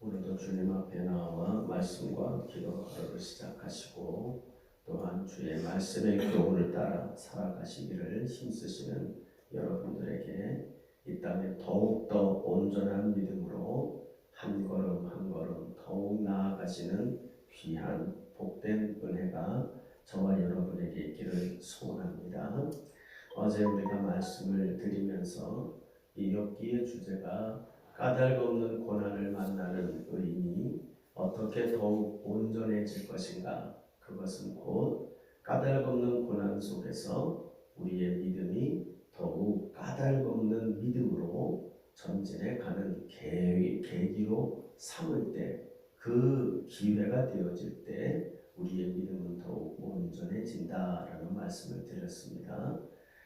오늘도 주님 앞에 나와 말씀과 기도 하루를 시작하시고 또한 주의 말씀의 교훈을 따라 살아가시기를 힘쓰시는 여러분들에게 이 땅에 더욱더 온전한 믿음으로 한 걸음 한 걸음 더욱 나아가시는 귀한 복된 은혜가 저와 여러분에게 있기를 소원합니다. 어제 우리가 말씀을 드리면서 이 욥기의 주제가 까닭없는 고난을 만나는 의인이 어떻게 더욱 온전해질 것인가? 그것은 곧 까닭없는 고난 속에서 우리의 믿음이 더욱 까닭없는 믿음으로 전진해 가는 계기로 삼을 때, 그 기회가 되어질 때 우리의 믿음은 더욱 온전해진다라는 말씀을 드렸습니다.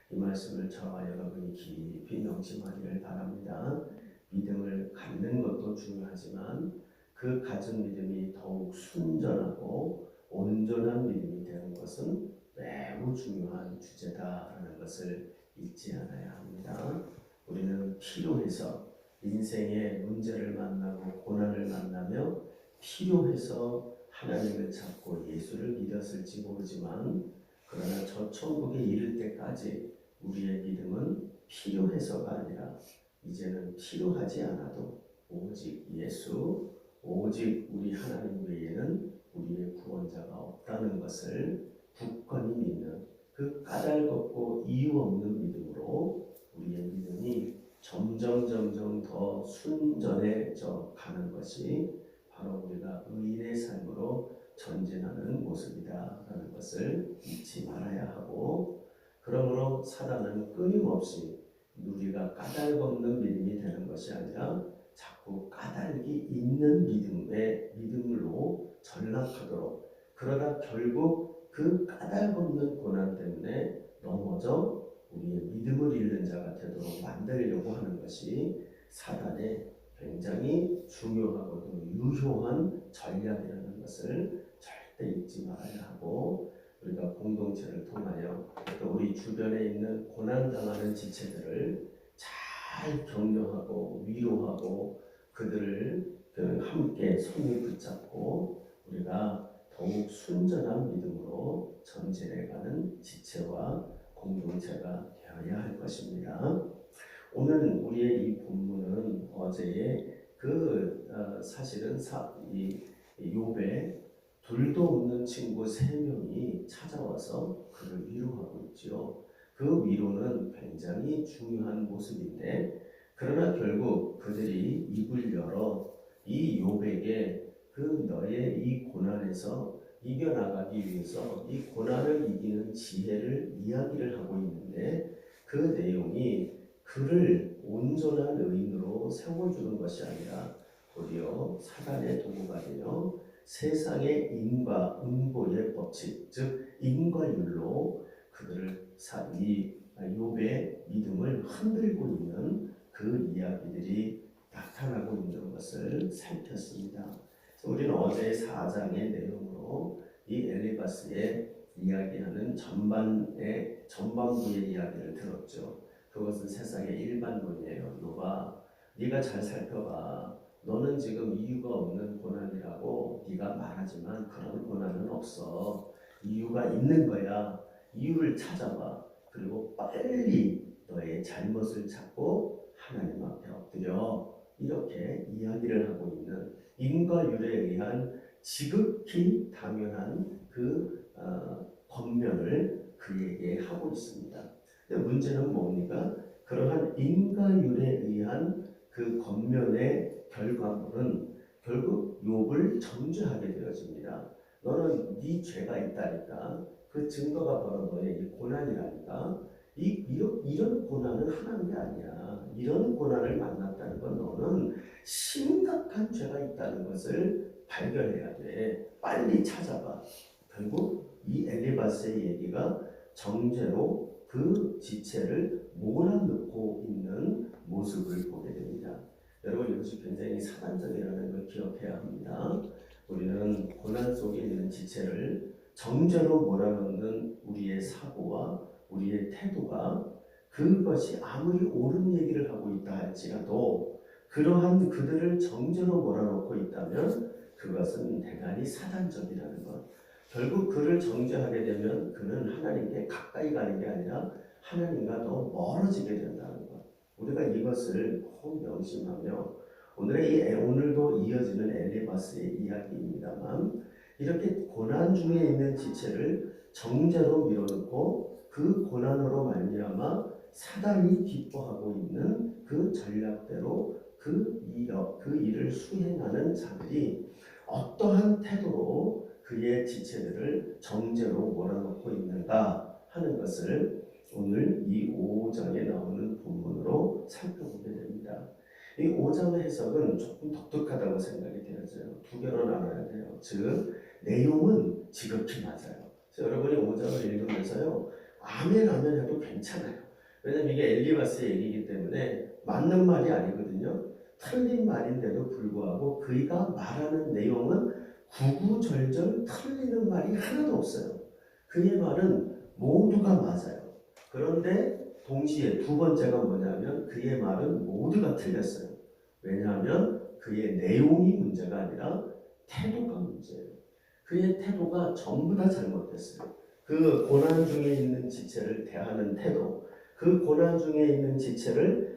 이 말씀을 저와 여러분이 깊이 명심하기를 바랍니다. 믿음을 갖는 것도 중요하지만 그 가진 믿음이 더욱 순전하고 온전한 믿음이 되는 것은 매우 중요한 주제다라는 것을 잊지 않아야 합니다. 우리는 필요해서 인생의 문제를 만나고 고난을 만나며 필요해서 하나님을 찾고 예수를 믿었을지 모르지만 그러나 저 천국에 이를 때까지 우리의 믿음은 필요해서가 아니라 이제는 필요하지 않아도 오직 예수, 오직 우리 하나님 외에는 우리의 구원자가 없다는 것을 굳건히 믿는 그 까닭없고 이유 없는 믿음으로 우리의 믿음이 점점 더 순전해져 가는 것이 바로 우리가 의인의 삶으로 전진하는 모습이다라는 것을 잊지 말아야 하고, 그러므로 사단은 끊임없이 우리가 까닭없는 믿음이 되는 것이 아니라 자꾸 까닭이 있는 믿음으로 전락하도록, 그러다 결국 그 까닭없는 고난 때문에 넘어져 우리의 믿음을 잃는 자가 되도록 만들려고 하는 것이 사단의 굉장히 중요하고도 유효한 전략이라는 것을 절대 잊지 말아야 하고, 우리가 공동체를 통하여 또 우리 주변에 있는 고난당하는 지체들을 잘 격려하고 위로하고 그들을 함께 손을 붙잡고 우리가 더욱 순전한 믿음으로 전진해가는 지체와 공동체가 되어야 할 것입니다. 오늘 우리의 이 본문은 어제의 사실은 이 욥의 둘도 없는 친구 3명이 찾아와서 그를 위로하고 있지요. 그 위로는 굉장히 중요한 모습인데, 그러나 결국 그들이 입을 열어 이 욥에게 그 너의 이 고난에서 이겨나가기 위해서 이 고난을 이기는 지혜를 이야기를 하고 있는데, 그 내용이 그를 온전한 의인으로 세워주는 것이 아니라 도리어 사단의 도구가 되어 세상의 인과 운보의 법칙, 즉 인과율로 그들을 이 욥의 믿음을 흔들고 있는 그 이야기들이 나타나고 있는 것을 살폈습니다. 우리는 어제 4장의 내용으로 이 엘리바스의 이야기하는 전반부의 이야기를 들었죠. 그것은 세상의 일반론이에요. 욥아, 네가 잘 살펴봐. 너는 지금 이유가 없는 고난이라고 네가 말하지만 그런 고난은 없어. 이유가 있는 거야. 이유를 찾아봐. 그리고 빨리 너의 잘못을 찾고 하나님 앞에 엎드려. 이렇게 이야기를 하고 있는 인과율에 의한 지극히 당연한 권면을 그에게 하고 있습니다. 근데 문제는 뭡니까? 그러한 인과율에 의한 그 권면의 결과물은 결국 욥을 정죄하게 되어집니다. 너는 네 죄가 있다니까. 그 증거가 바로 너의 이 고난이라니까. 이런 고난은 하나는 게 아니야. 이런 고난을 만났다는 건 너는 심각한 죄가 있다는 것을 발견해야 돼. 빨리 찾아봐. 결국 이 엘리바스의 얘기가 정죄로 그 지체를 몰아넣고 있는 모습을 보게 됩니다. 여러분, 이것이 굉장히 사단적이라는 걸 기억해야 합니다. 우리는 고난 속에 있는 지체를 정죄로 몰아넣는 우리의 사고와 우리의 태도가, 그것이 아무리 옳은 얘기를 하고 있다 할지라도 그러한 그들을 정죄로 몰아넣고 있다면 그것은 대단히 사단적이라는 것. 결국 그를 정죄하게 되면 그는 하나님께 가까이 가는 게 아니라 하나님과 더 멀어지게 된다는 것. 우리가 이것을 꼭 명심하며 오늘도 이어지는 엘리바스의 이야기입니다만 이렇게 고난 중에 있는 지체를 정죄로 밀어넣고 그 고난으로 말미암아 사단이 기뻐하고 있는 그 전략대로 그 일을 수행하는 자들이 어떠한 태도로 그의 지체들을 정죄로 몰아넣고 있는가 하는 것을 오늘 이 5장에 나오는 본문으로 살펴보게 됩니다. 이 5장의 해석은 조금 독특하다고 생각이 되어져요. 두 개로 나눠야 돼요. 즉 내용은 지극히 맞아요. 그래서 여러분이 5장을 읽으면서요, 아멘 아멘 해도 괜찮아요. 왜냐면 이게 엘리바스의 얘기이기 때문에 맞는 말이 아니거든요. 틀린 말인데도 불구하고 그가 말하는 내용은 구구절절 틀리는 말이 하나도 없어요. 그의 말은 모두가 맞아요. 그런데 동시에 두 번째가 뭐냐면 그의 말은 모두가 틀렸어요. 왜냐하면 그의 내용이 문제가 아니라 태도가 문제예요. 그의 태도가 전부 다 잘못됐어요. 그 고난 중에 있는 지체를 대하는 태도, 그 고난 중에 있는 지체를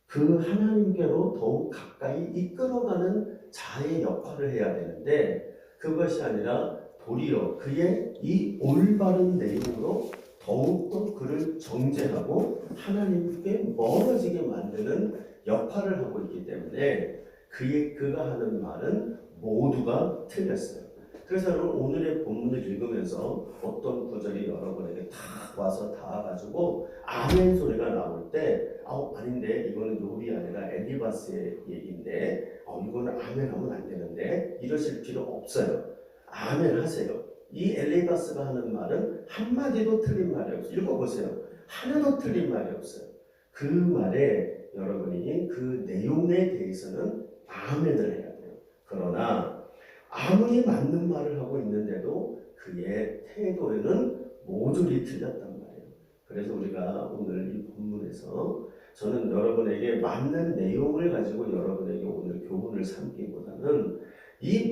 그 하나님께로 더욱 가까이 이끌어가는 자의 역할을 해야 되는데 그것이 아니라 도리어 그의 이 올바른 내용으로 더욱더 그를 정죄하고 하나님께 멀어지게 만드는 역할을 하고 있기 때문에 그가 하는 말은 모두가 틀렸어요. 그래서 여러분 오늘의 본문을 읽으면서 어떤 구절이 여러분에게 탁 와서 닿아가지고 아멘 소리가 나올 때 아닌데 이거는 욥이 아니라 엘리바스의 얘기인데 이거는 아멘 하면 안 되는데 이러실 필요 없어요. 아멘 하세요. 이 엘리바스가 하는 말은 한마디도 틀린 말이 없어요. 읽어보세요. 하나도 틀린 말이 없어요. 그 말에 여러분이 그 내용에 대해서는 아멘을 해야 돼요. 그러나 아무리 맞는 말을 하고 있는데도 그의 태도에는 모조리 틀렸단 말이에요. 그래서 우리가 오늘 이 본문에서 저는 여러분에게 맞는 내용을 가지고 여러분에게 오늘 교훈을 삼기보다는 이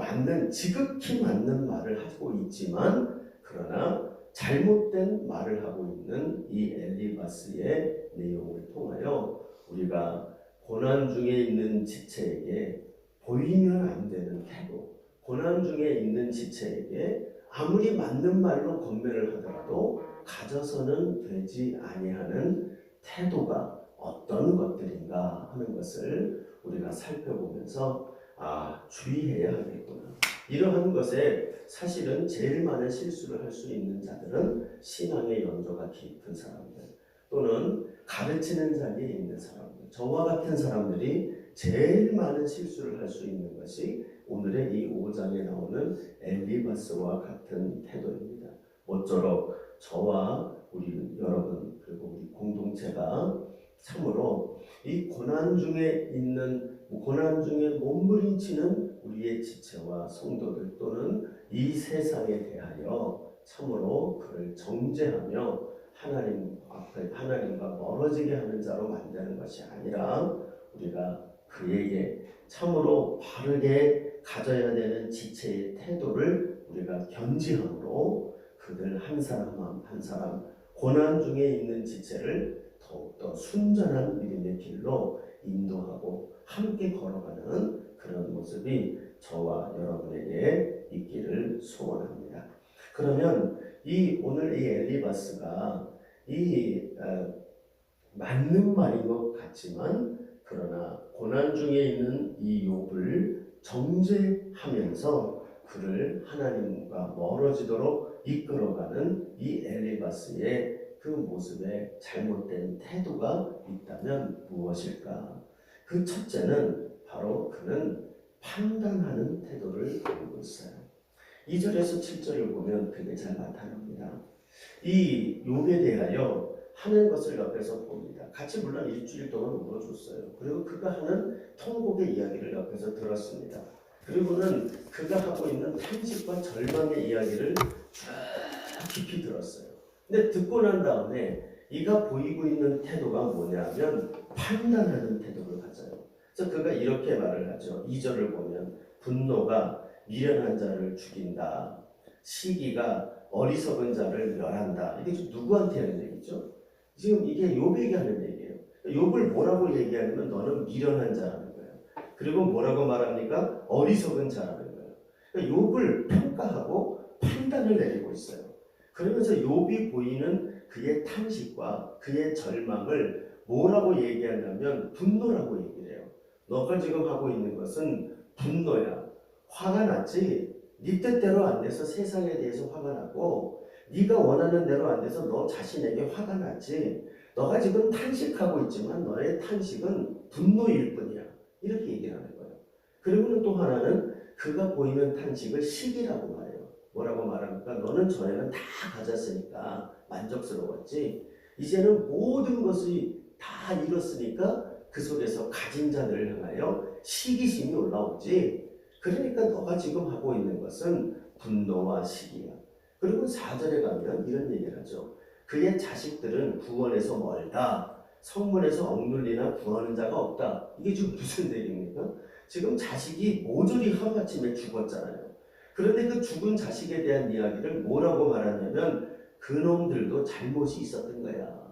지극히 맞는 말을 하고 있지만 그러나 잘못된 말을 하고 있는 이 엘리바스의 내용을 통하여 우리가 고난 중에 있는 지체에게 보이면 안 되는 태도, 고난 중에 있는 지체에게 아무리 맞는 말로 권면을 하더라도 가져서는 되지 아니하는 태도가 어떤 것들인가 하는 것을 우리가 살펴보면서 주의해야 하겠구나. 이러한 것에 사실은 제일 많은 실수를 할 수 있는 자들은 신앙의 연조가 깊은 사람들 또는 가르치는 자리에 있는 사람들, 저와 같은 사람들이 제일 많은 실수를 할 수 있는 것이 오늘의 이 5장에 나오는 엘리바스와 같은 태도입니다. 모쪼록 저와 여러분 그리고 우리 공동체가 참으로 이 고난 중에 몸부림치는 우리의 지체와 성도들 또는 이 세상에 대하여 참으로 그를 정죄하며 하나님 앞에 하나님과 멀어지게 하는 자로 만드는 것이 아니라 우리가 그에게 참으로 바르게 가져야 되는 지체의 태도를 우리가 견지함으로 그들 한 사람 한 사람 고난 중에 있는 지체를 더욱더 순전한 믿음의 길로 인도하고 함께 걸어가는 그런 모습이 저와 여러분에게 있기를 소원합니다. 그러면 오늘 이 엘리바스가 맞는 말인 것 같지만 그러나 고난 중에 있는 이 욥을 정죄하면서 그를 하나님과 멀어지도록 이끌어가는 이 엘리바스의 그 모습에 잘못된 태도가 있다면 무엇일까? 그 첫째는 바로 그는 판단하는 태도를 보이고 있어요. 2절에서 7절을 보면 그게 잘 나타납니다. 이 욥에 대하여 하는 것을 옆에서 봅니다. 같이 물론 일주일 동안 울어줬어요. 그리고 그가 하는 통곡의 이야기를 옆에서 들었습니다. 그리고는 그가 하고 있는 탄식과 절망의 이야기를 쭉 깊이 들었어요. 근데 듣고 난 다음에 이가 보이고 있는 태도가 뭐냐면 판단하는 태도를 가져요. 그래서 그가 이렇게 말을 하죠. 2절을 보면 분노가 미련한 자를 죽인다. 시기가 어리석은 자를 멸한다. 이게 지금 누구한테 하는 얘기죠? 지금 이게 욥에게 하는 얘기예요. 욥을 뭐라고 얘기하냐면 너는 미련한 자라는 거예요. 그리고 뭐라고 말합니까? 어리석은 자라는 거예요. 그러니까 욥을 평가하고 판단을 내리고 있어요. 그러면서 욥이 보이는 그의 탄식과 그의 절망을 뭐라고 얘기하냐면 분노라고 얘기를 해요. 너가 지금 하고 있는 것은 분노야. 화가 났지? 네 뜻대로 안 돼서 세상에 대해서 화가 나고 네가 원하는 대로 안 돼서 너 자신에게 화가 났지? 너가 지금 탄식하고 있지만 너의 탄식은 분노일 뿐이야. 이렇게 얘기를 하는 거예요. 그리고는 또 하나는 그가 보이는 탄식을 시기라고 말해요. 뭐라고 말합니까? 너는 전에는 다 가졌으니까 만족스러웠지. 이제는 모든 것이 다 잃었으니까 그 속에서 가진 자들을 향하여 시기심이 올라오지. 그러니까 너가 지금 하고 있는 것은 분노와 시기야. 그리고 4절에 가면 이런 얘기를 하죠. 그의 자식들은 구원에서 멀다. 성문에서 억눌리나 구하는 자가 없다. 이게 지금 무슨 얘기입니까? 지금 자식이 모조리 하루아침에 죽었잖아요. 그런데 그 죽은 자식에 대한 이야기를 뭐라고 말하냐면 그놈들도 잘못이 있었던 거야.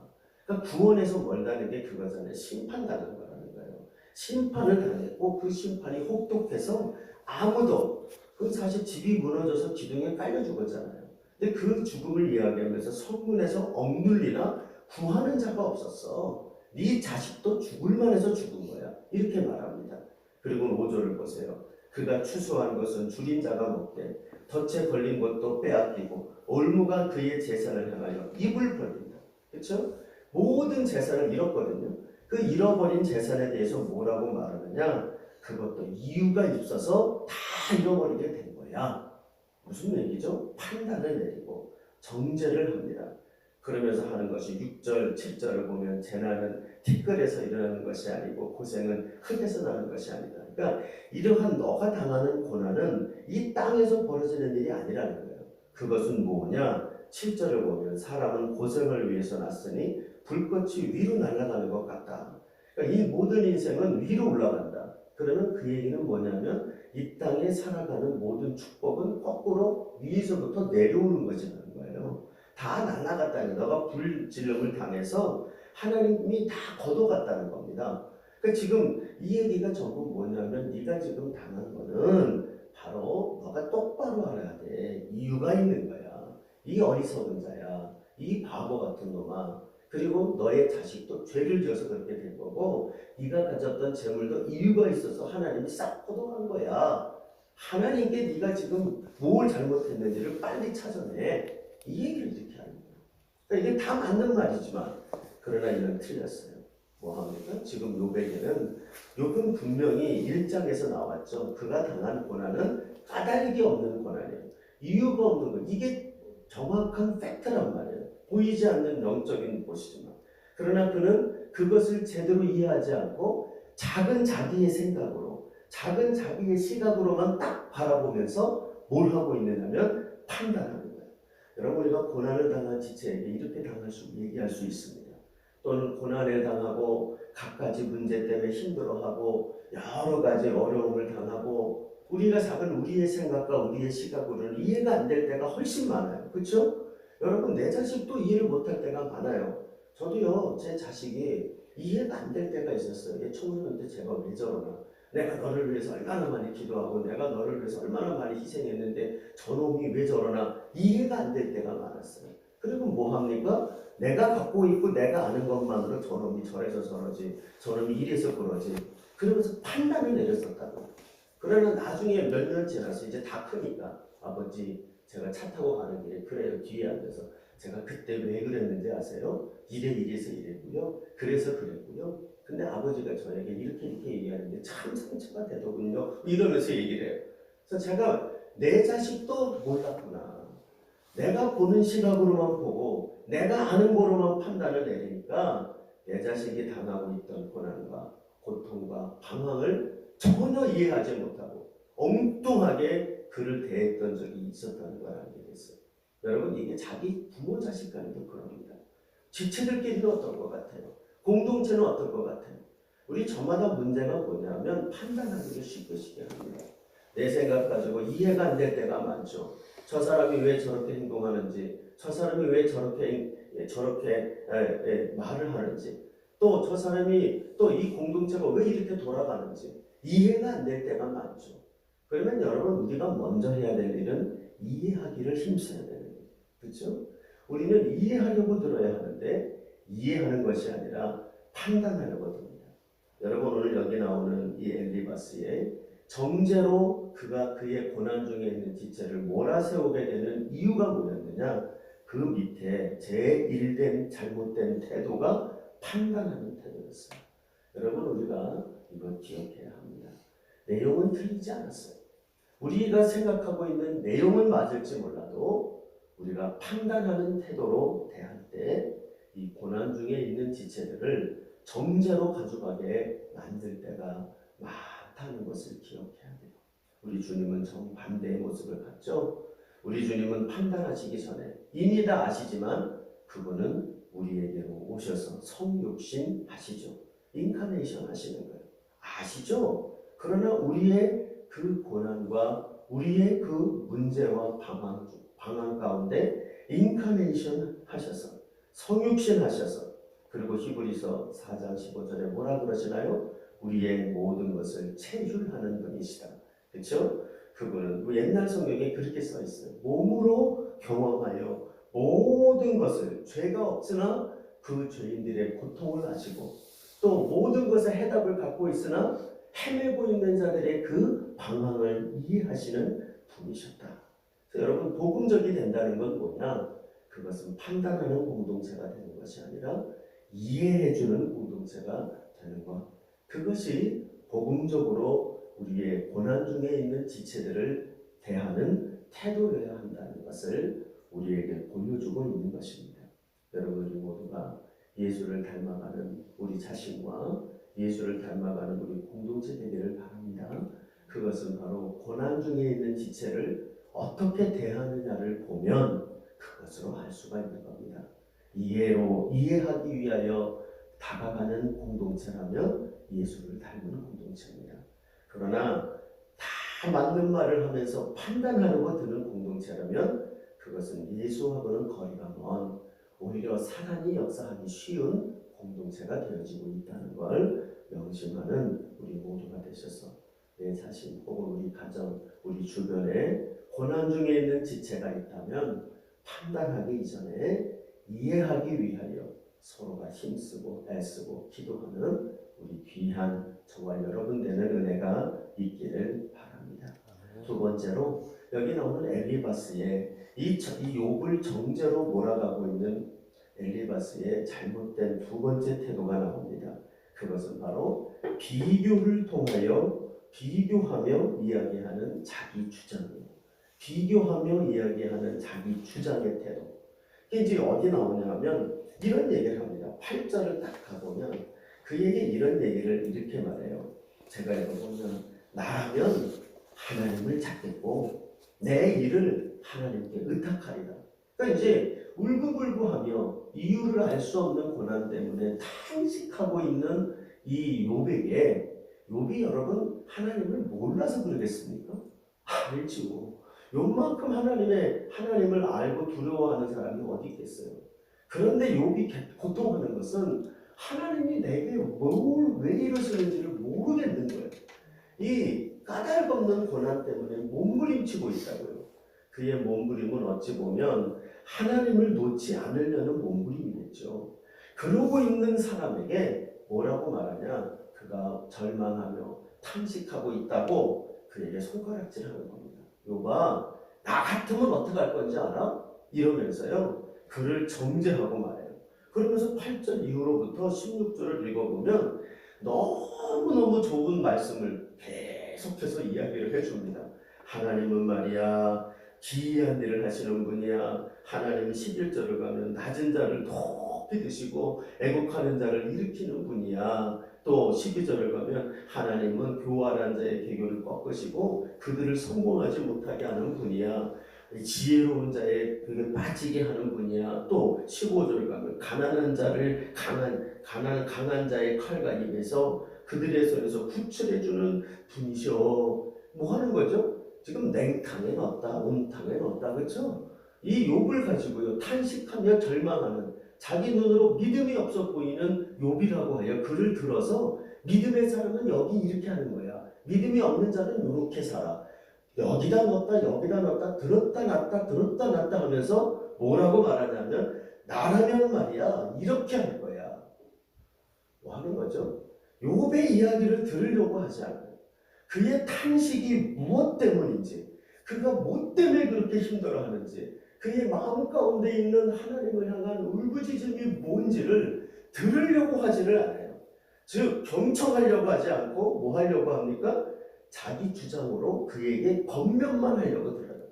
그러니까 구원에서 멀다는 게 그거잖아요. 심판당한 거라는 거예요. 심판을 당했고 그 심판이 혹독해서 아무도 그 사실 집이 무너져서 기둥에 깔려 죽었잖아요. 근데 그 죽음을 이야기하면서 성문에서 억눌리나 구하는 자가 없었어. 네 자식도 죽을 만해서 죽은 거야. 이렇게 말합니다. 그리고 5절을 보세요. 그가 추수한 것은 줄인 자가 먹되 덫에 걸린 것도 빼앗기고 올무가 그의 재산을 향하여 입을 벌린다. 그렇죠? 모든 재산을 잃었거든요. 그 잃어버린 재산에 대해서 뭐라고 말하느냐? 그것도 이유가 있어서 다 잃어버리게 된 거야. 무슨 얘기죠? 판단을 내리고 정죄를 합니다. 그러면서 하는 것이 6절, 7절을 보면 재난은 티끌에서 일어나는 것이 아니고 고생은 흙에서 나는 것이 아니다. 그러니까 이러한 너가 당하는 고난은 이 땅에서 벌어지는 일이 아니라는 거예요. 그것은 뭐냐? 7절을 보면 사람은 고생을 위해서 났으니 불꽃이 위로 날아가는 것 같다. 그러니까 이 모든 인생은 위로 올라간다. 그러면 그 얘기는 뭐냐면 이 땅에 살아가는 모든 축복은 거꾸로 위에서부터 내려오는 것이라는 거예요. 다 날아갔다는 너가 불질름을 당해서 하나님이 다 걷어갔다는 겁니다. 그러니까 지금 이 얘기가 전부 뭐냐면 네가 지금 당한 거는 바로 너가 똑바로 알아야 돼. 이유가 있는 거야. 이 어리석은 자야. 이 바보 같은 놈아. 그리고 너의 자식도 죄를 지어서 그렇게 된 거고 네가 가졌던 재물도 이유가 있어서 하나님이 싹 걷어간 거야. 하나님께 네가 지금 뭘 잘못했는지를 빨리 찾아내. 이 얘기를 이렇게 하는 거예요. 그러니까 이게 다 맞는 말이지만 그러나 이는 틀렸어요. 뭐합니까? 지금 욥은 분명히 1장에서 나왔죠. 그가 당한 고난은 까닭이 없는 고난이에요. 이유가 없는 거. 이게 정확한 팩트란 말이에요. 보이지 않는 영적인 것이지만 그러나 그는 그것을 제대로 이해하지 않고 작은 자기의 생각으로 작은 자기의 시각으로만 딱 바라보면서 뭘 하고 있느냐면 판단하는 거예요. 여러분 우리가 고난을 당한 지체에게 이렇게 얘기할 수 있습니다. 또는 고난을 당하고 갖가지 문제 때문에 힘들어하고 여러 가지 어려움을 당하고 우리가 작은 우리의 생각과 우리의 시각으로는 이해가 안 될 때가 훨씬 많아요. 그렇죠? 여러분 내 자식도 이해를 못할 때가 많아요. 저도요 제 자식이 이해가 안 될 때가 있었어요. 얘 청소년 때 제가 왜 저러나 내가 너를 위해서 얼마나 많이 기도하고 내가 너를 위해서 얼마나 많이 희생했는데 저놈이 왜 저러나 이해가 안 될 때가 많았어요. 그리고 뭐 합니까? 내가 갖고 있고 내가 아는 것만으로 저놈이 저래서 저러지 저놈이 이래서 그러지 그러면서 판단을 내렸었다고. 그러나 나중에 몇 년 지나서 이제 다 크니까 아버지 제가 차 타고 가는 길에 그래요 뒤에 앉아서 제가 그때 왜 그랬는지 아세요? 이래서 이랬고요. 그래서 그랬고요. 근데 아버지가 저에게 이렇게 얘기하는데 참 상처가 되더군요. 이러면서 얘기를 해요. 그래서 제가 내 자식도 몰랐구나. 내가 보는 시각으로만 보고 내가 아는 거로만 판단을 내리니까 내 자식이 당하고 있던 고난과 고통과 방황을 전혀 이해하지 못하고 엉뚱하게 그를 대했던 적이 있었다는 걸 알게 됐어요. 여러분 이게 자기 부모 자식 간에도 그럽니다. 지체들끼리는 어떨 것 같아요? 공동체는 어떨 것 같아요? 우리 저마다 문제가 뭐냐면 판단하기를 쉽게 합니다. 내 생각 가지고 이해가 안 될 때가 많죠. 저 사람이 왜 저렇게 행동하는지, 저 사람이 왜 저렇게 말을 하는지, 또 저 사람이 또 이 공동체가 왜 이렇게 돌아가는지 이해가 안 될 때가 많죠. 그러면 여러분 우리가 먼저 해야 될 일은 이해하기를 힘써야 되는 거예요. 그렇죠? 우리는 이해하려고 들어야 하는데 이해하는 것이 아니라 판단하려고 듭니다. 여러분 오늘 여기 나오는 이 엘리바스의 정죄로 그가 그의 고난 중에 있는 지체를 몰아세우게 되는 이유가 뭐였느냐? 그 밑에 제1된 잘못된 태도가 판단하는 태도였어요. 여러분 우리가 이거 기억해야 합니다. 내용은 틀리지 않았어요. 우리가 생각하고 있는 내용은 맞을지 몰라도 우리가 판단하는 태도로 대할 때 이 고난 중에 있는 지체들을 정죄로 가져가게 만들 때가 많다는 것을 기억해야 돼요. 우리 주님은 정반대의 모습을 갖죠. 우리 주님은 판단하시기 전에 이미 다 아시지만 그분은 우리에게로 오셔서 성육신 하시죠. 인카네이션 하시는 거예요. 아시죠? 그러나 우리의 그 고난과 우리의 그 문제와 방황 가운데 인카네이션 하셔서 성육신 하셔서 그리고 히브리서 4장 15절에 뭐라 그러시나요? 우리의 모든 것을 체휼하는 분이시다. 그렇죠? 그분은 옛날 성경에 그렇게 써 있어요. 몸으로 경험하여 모든 것을 죄가 없으나 그 죄인들의 고통을 아시고 또 모든 것의 해답을 갖고 있으나 헤매고 있는 자들의 그 방황을 이해하시는 분이셨다. 그래서 여러분 복음적이 된다는 건 뭐냐? 그것은 판단하는 공동체가 되는 것이 아니라 이해해주는 공동체가 되는 것. 그것이 복음적으로 우리의 고난 중에 있는 지체들을 대하는 태도여야 한다는 것을 우리에게 보여주고 있는 것입니다. 여러분 우리 모두가 예수를 닮아가는 우리 자신과 예수를 닮아가는 우리 공동체 되기를 바랍니다. 그것은 바로 고난 중에 있는 지체를 어떻게 대하느냐를 보면 그것으로 알 수가 있는 겁니다. 이해하기 위하여 다가가는 공동체라면 예수를 닮은 공동체입니다. 그러나 다 맞는 말을 하면서 판단하려고 드는 공동체라면 그것은 예수하고는 거리가 먼 오히려 사단이 역사하기 쉬운 공동체가 되어지고 있다는 걸 명심하는 우리 모두가 되셔서 내 자신 혹은 우리 가정, 우리 주변에 고난 중에 있는 지체가 있다면 판단하기 이전에 이해하기 위하여 서로가 힘쓰고 애쓰고 기도하는 우리 귀한 저와 여러분 되는 은혜가 있기를 바랍니다. 두 번째로 여기 나오는 엘리바스의 이 욥을 정죄로 몰아가고 있는 엘리바스의 잘못된 두 번째 태도가 나옵니다. 그것은 바로 비교를 통하여 비교하며 이야기하는 자기 주장이에요. 비교하며 이야기하는 자기 주장의 태도. 이게 이제 어디 나오냐 하면 이런 얘기를 합니다. 8절을 딱 가보면 그에게 이런 얘기를 이렇게 말해요. 제가 읽어보면 나라면 하나님을 찾겠고 내 일을 하나님께 의탁하리라. 그러니까 이제 울고불고하며 이유를 알 수 없는 고난 때문에 탄식하고 있는 이 욥이 여러분 하나님을 몰라서 그러겠습니까? 알지요. 요만큼 하나님을 알고 두려워하는 사람이 어디 있겠어요. 그런데 욥이 고통하는 것은 하나님이 내게 왜 이러시는지를 모르겠는 거예요. 이 까닭없는 고난 때문에 몸부림치고 있다고요. 그의 몸부림은 어찌 보면 하나님을 놓지 않으려는 몸부림이겠죠. 그러고 있는 사람에게 뭐라고 말하냐? 그가 절망하며 탄식하고 있다고 그에게 손가락질하는 겁니다. 욥아, 나 같으면 어떻게 할 건지 알아? 이러면서요 그를 정죄하고 말해요. 그러면서 8절 이후로부터 16절을 읽어보면 너무너무 좋은 말씀을 계속해서 이야기를 해줍니다. 하나님은 말이야 기이한 일을 하시는 분이야. 하나님은 11절을 가면 낮은 자를 높이 드시고 애국하는 자를 일으키는 분이야. 또 12절을 가면 하나님은 교활한 자의 계교를 꺾으시고 그들을 성공하지 못하게 하는 분이야. 지혜로운 자의 그게 빠지게 하는 분이야. 또 15절을 가면 강한 자의 칼과 입에서 그들의 손에서 구출해주는 분이셔. 뭐 하는 거죠? 지금 냉탕에 넣었다, 온탕에 넣었다, 그렇죠? 이 욥을 가지고요, 탄식하며 절망하는, 자기 눈으로 믿음이 없어 보이는 욥이라고 하여 그를 들어서, 믿음의 사람은 여기 이렇게 하는 거야. 믿음이 없는 자는 이렇게 살아. 여기다 넣었다, 여기다 넣었다, 들었다 놨다, 들었다 놨다 하면서 뭐라고 말하냐면, 나라면 말이야, 이렇게 할 거야. 뭐 하는 거죠? 욥의 이야기를 들으려고 하지 않아요. 그의 탄식이 무엇 때문인지, 그가 뭐 때문에 그렇게 힘들어하는지, 그의 마음 가운데 있는 하나님을 향한 울부짖음이 뭔지를 들으려고 하지를 않아요. 즉 경청하려고 하지 않고 뭐 하려고 합니까? 자기 주장으로 그에게 권면만 하려고 들어요.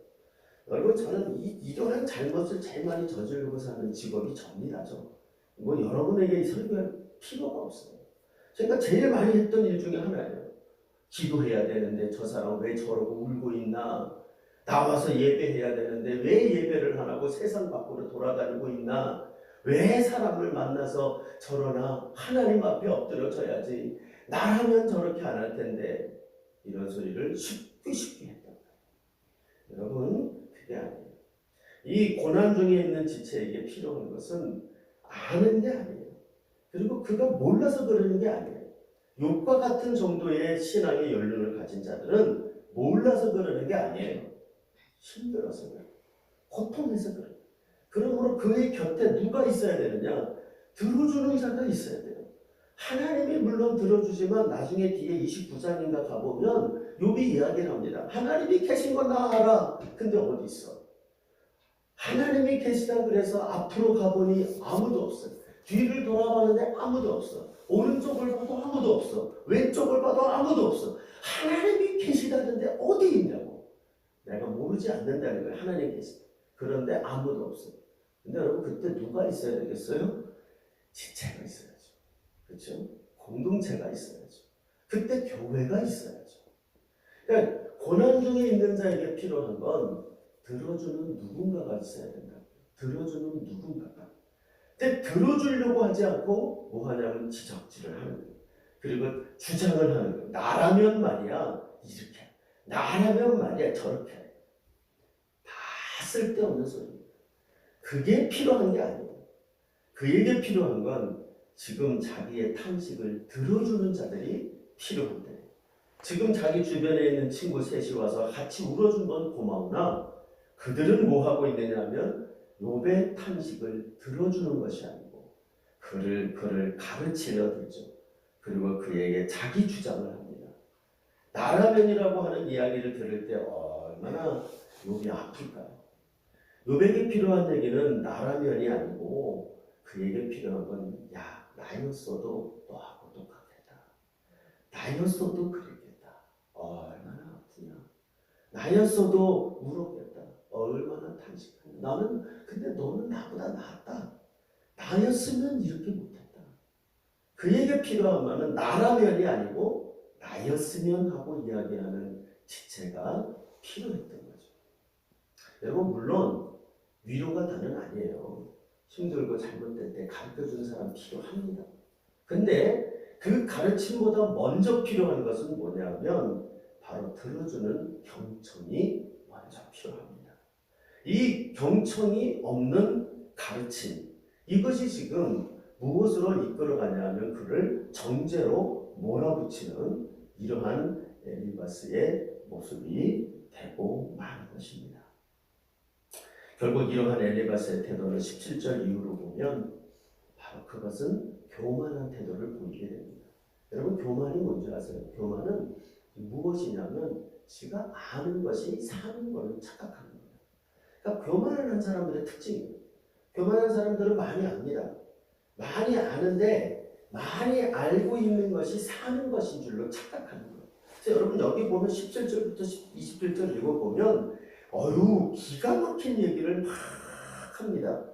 여러분, 저는 이러한 잘못을 제일 많이 저지르고 사는 직업이 접니다죠. 뭐 여러분에게 설교할 필요가 없어요. 제가 제일 많이 했던 일 중에 하나예요. 기도해야 되는데 저 사람 왜 저러고 울고 있나? 나와서 예배해야 되는데 왜 예배를 안 하고 세상 밖으로 돌아다니고 있나? 왜 사람을 만나서 저러나? 하나님 앞에 엎드려져야지. 나라면 저렇게 안 할 텐데. 이런 소리를 쉽게 했단 말이에요. 여러분, 그게 아니에요. 이 고난 중에 있는 지체에게 필요한 것은 아는 게 아니에요. 그리고 그가 몰라서 그러는 게 아니에요. 욥과 같은 정도의 신앙의 연륜을 가진 자들은 몰라서 그러는 게 아니에요. 힘들어서 그래요. 고통해서 그래요. 그러므로 그의 곁에 누가 있어야 되느냐? 들어주는 자가 있어야 돼요. 하나님이 물론 들어주지만 나중에 뒤에 29장인가 가보면 욥이 이야기를 합니다. 하나님이 계신 건 나 알아. 근데 어디 있어? 하나님이 계시다 그래서 앞으로 가보니 아무도 없어요. 뒤를 돌아봤는데 아무도 없어. 오른쪽을 봐도 아무도 없어. 왼쪽을 봐도 아무도 없어. 하나님이 계시다는데 어디 있냐고. 내가 모르지 않는다는 거예요. 하나님 계시다. 그런데 아무도 없어요. 근데 여러분, 그때 누가 있어야 되겠어요? 지체가 있어야죠. 그렇죠? 공동체가 있어야죠. 그때 교회가 있어야죠. 그러니까 고난 중에 있는 자에게 필요한 건 들어주는 누군가가 있어야 된다. 들어주는 누군가가. 근데 들어주려고 하지 않고 뭐 하냐면 지적질을 하는 거예요. 그리고 주장을 하는 거예요. 나라면 말이야 이렇게, 나라면 말이야 저렇게. 다 쓸데없는 소리입니다. 그게 필요한 게 아니에요. 그에게 필요한 건 지금 자기의 탄식을 들어주는 자들이 필요한데, 지금 자기 주변에 있는 친구 셋이 와서 같이 울어준 건 고마우나 그들은 뭐 하고 있느냐 하면 욥의 탄식을 들어주는 것이 아니고 그를 가르치려 들죠. 그리고 그에게 자기 주장을 합니다. 나라면이라고 하는 이야기를 들을 때 얼마나 욥이 아플까요? 욥에게 필요한 얘기는 나라면이 아니고 그에게 필요한 건, 야, 나였어도 너하고 똑같겠다. 나였어도 그랬겠다. 얼마나 아프냐. 나였어도 울었겠다. 얼마나 탄식하냐. 근데 너는 나보다 낫다. 나였으면 이렇게 못했다. 그에게 필요한 말은 나라면이 아니고 나였으면 하고 이야기하는 지체가 필요했던 거죠. 여러분, 물론 위로가 다는 아니에요. 힘들고 잘못될 때 가르쳐주는 사람 필요합니다. 근데 그 가르침보다 먼저 필요한 것은 뭐냐면 바로 들어주는 경청이 먼저 필요합니다. 이 경청이 없는 가르침, 이것이 지금 무엇으로 이끌어가냐 하면 그를 정죄로 몰아붙이는 이러한 엘리바스의 모습이 되고 마는 것입니다. 결국 이러한 엘리바스의 태도는 17절 이후로 보면 바로 그것은 교만한 태도를 보이게 됩니다. 여러분, 교만이 뭔지 아세요? 교만은 무엇이냐면 지가 아는 것이 사는 것을 착각하는 거예요. 그러니까 교만한 사람들의 특징이에요. 교만한 사람들은 많이 압니다. 많이 아는데 많이 알고 있는 것이 사는 것인 줄로 착각하는 거예요. 그래서 여러분, 여기 보면 17절부터 27절 읽어보면 기가 막힌 얘기를 막 합니다.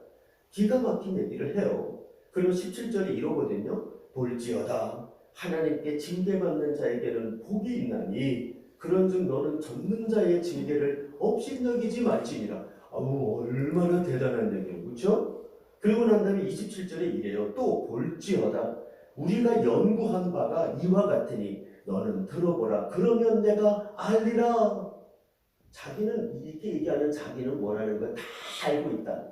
기가 막힌 얘기를 해요. 그리고 17절이 이러거든요. 볼지어다 하나님께 징계받는 자에게는 복이 있나니 그런즉 너는 젖는 자의 징계를 업신여기지 말지니라. 얼마나 대단한 얘기예요. 그렇죠? 그리고 난 다음에 27절에 이래요. 또 볼지어다 우리가 연구한 바가 이와 같으니 너는 들어보라. 그러면 내가 알리라. 자기는 이렇게 얘기하는 자기는 원하는 걸 다 알고 있다.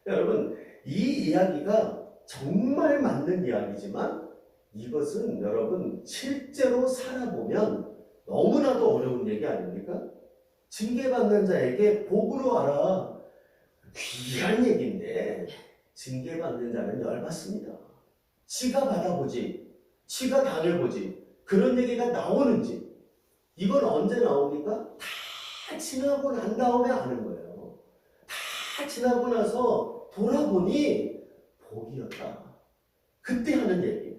여러분 이 이야기가 정말 맞는 이야기지만 이것은 여러분 실제로 살아보면 너무나도 어려운 얘기 아닙니까? 징계받는 자에게 복으로 알아. 귀한 얘기인데 징계받는 자는 열받습니다. 지가 받아보지, 지가 당해보지 그런 얘기가 나오는지 이건 언제 나옵니까? 다 지나고 난 다음에 아는 거예요. 다 지나고 나서 돌아보니 복이었다. 그때 하는 얘기.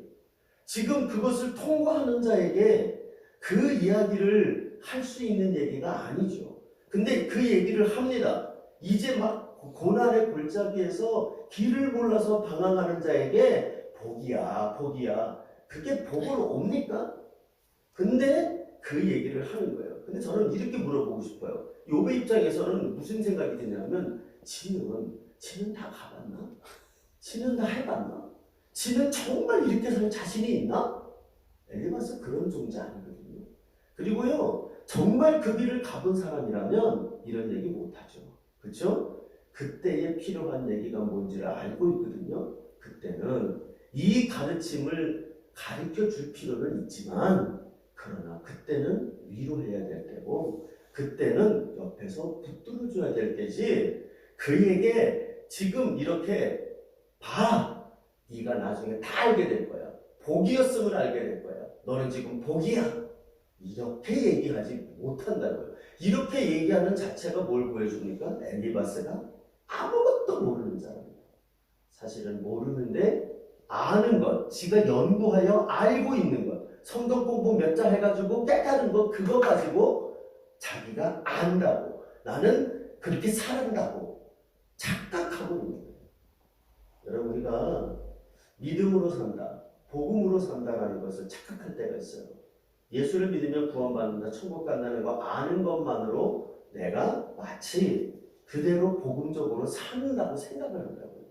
지금 그것을 통과하는 자에게 그 이야기를 할 수 있는 얘기가 아니죠. 근데 그 얘기를 합니다. 이제 막 고난의 골짜기에서 길을 몰라서 방황하는 자에게 복이야, 복이야. 그게 복은 옵니까? 근데 그 얘기를 하는 거예요. 근데 저는 이렇게 물어보고 싶어요. 욥의 입장에서는 무슨 생각이 드냐면 지는 다 가봤나? 지는 다 해봤나? 지는 정말 이렇게 살 자신이 있나? 엘리바스 그런 존재 아니거든요. 그리고요, 정말 그 길을 가본 사람이라면 이런 얘기 못하죠. 그렇죠? 그때에 필요한 얘기가 뭔지를 알고 있거든요. 그때는 이 가르침을 가르쳐 줄 필요는 있지만 그러나 그때는 위로해야 될 때고 그때는 옆에서 붙들어줘야 될 때지 그에게 지금 이렇게 봐! 네가 나중에 다 알게 될 거야. 복이었음을 알게 될 거야. 너는 지금 복이야. 이렇게 얘기하지 못한다고요. 이렇게 얘기하는 자체가 뭘 보여줍니까? 엘리바스가 아무것도 모르는 사람이에요. 사실은 모르는데 아는 것, 지가 연구하여 알고 있는 것, 성경 공부 몇 장 해가지고 깨달은 것, 그거 가지고 자기가 안다고, 나는 그렇게 살았다고 착각하고 있는 거예요. 여러분 우리가 믿음으로 산다, 복음으로 산다라는 것을 착각할 때가 있어요. 예수를 믿으면 구원받는다, 천국 간다는 거 아는 것만으로 내가 마치 그대로 복음적으로 산다고 생각을 한다고요.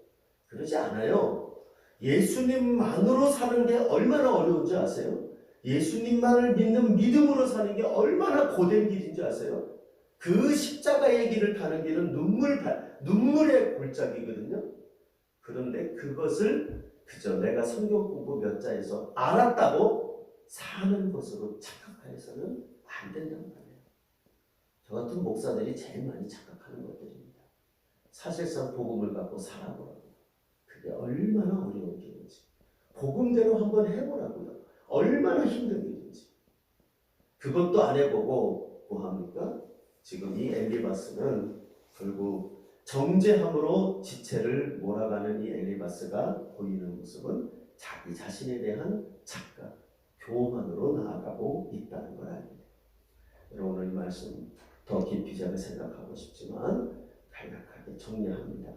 그러지 않아요. 예수님만으로 사는 게 얼마나 어려운지 아세요? 예수님만을 믿는 믿음으로 사는 게 얼마나 고된 길인지 아세요? 그 십자가의 길을 가는 길은 눈물의 골짜기거든요. 그런데 그것을 그저 내가 성경 공부 몇 자에서 알았다고 사는 것으로 착각해서는 안 된단 말이에요. 저 같은 목사들이 제일 많이 착각하는 것들입니다. 사실상 복음을 갖고 살아보라고. 그게 얼마나 어려운 길인지. 복음대로 한번 해보라고요. 얼마나 힘든 길인지. 그것도 안 해보고 뭐합니까? 지금 이 엘리바스는 결국 정죄함으로 지체를 몰아가는 이 엘리바스가 보이는 모습은 자기 자신에 대한 착각, 교만으로 나아가고 있다는 걸 알게. 여러분 오늘 이 말씀 더 깊이 제가 생각하고 싶지만 간략하게 정리합니다.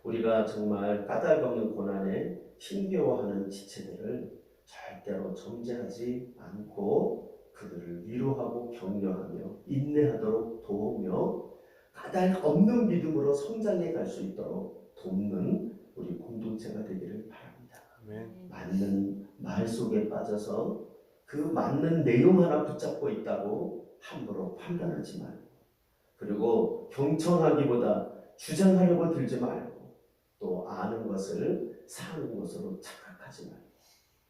우리가 정말 까닭없는 고난에 힘겨워하는 지체들을 절대로 정죄하지 않고 그들을 위로하고 격려하며 인내하도록 도우며 까닭없는 믿음으로 성장해 갈 수 있도록 돕는 우리 공동체가 되기를 바랍니다. 맞는 말 속에 빠져서 그 맞는 내용 하나 붙잡고 있다고 함부로 판단하지 말고 그리고 경청하기보다 주장하려고 들지 말고 또 아는 것을 사는 것으로 착각하지 말고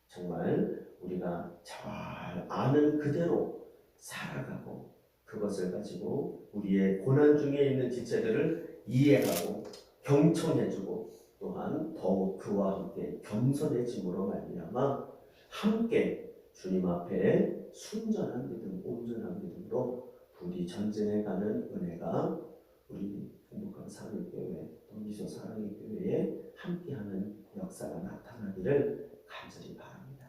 정말 우리가 잘 아는 그대로 살아가고 그것을 가지고 우리의 고난 중에 있는 지체들을 이해하고 경청해주고 또한 더욱 그와 함께 겸손해짐으로 말미암아 함께 주님 앞에 순전한 믿음, 온전한 믿음으로 부디 전진해가는 은혜가 우리 행복한 사랑교회 또 미소 사랑교회에 함께하는 역사가 나타나기를 간절히 바랍니다.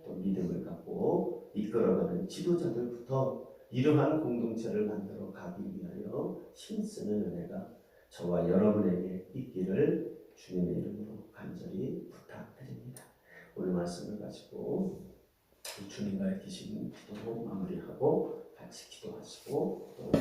또 믿음을 갖고 이끌어가는 지도자들부터 이러한 공동체를 만들어 가기 위하여 힘쓰는 은혜가 저와 여러분에게 있기를 주님의 이름으로 간절히 부탁드립니다. 오늘 말씀을 가지고 주님과의 기신 기도로 마무리하고 같이 기도하시고 또